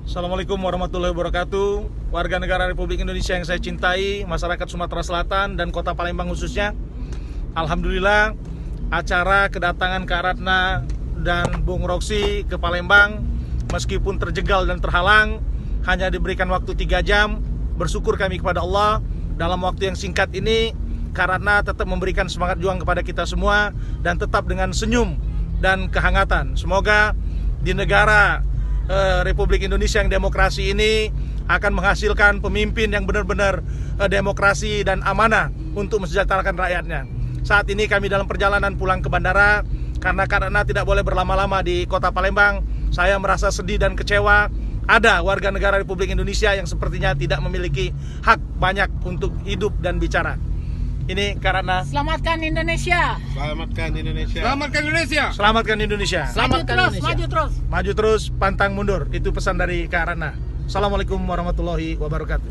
Assalamualaikum warahmatullahi wabarakatuh. Warga negara Republik Indonesia yang saya cintai, masyarakat Sumatera Selatan dan Kota Palembang khususnya. Alhamdulillah, acara kedatangan Kak Ratna dan Bung Roksi ke Palembang meskipun terjegal dan terhalang, hanya diberikan waktu 3 jam. Bersyukur kami kepada Allah, dalam waktu yang singkat ini Kak Ratna tetap memberikan semangat juang kepada kita semua dan tetap dengan senyum dan kehangatan. Semoga di negara Republik Indonesia yang demokrasi ini akan menghasilkan pemimpin yang benar-benar demokrasi dan amanah untuk mensejahterakan rakyatnya. Saat ini kami dalam perjalanan pulang ke bandara karena tidak boleh berlama-lama di Kota Palembang. Saya merasa sedih dan kecewa. Ada warga negara Republik Indonesia yang sepertinya tidak memiliki hak banyak untuk hidup dan bicara. Ini karena Selamatkan Indonesia. Selamatkan Indonesia. Selamatkan Indonesia. Selamatkan Indonesia. Maju terus, maju terus. Maju terus, pantang mundur. Itu pesan dari Kak Ratna. Assalamualaikum warahmatullahi wabarakatuh.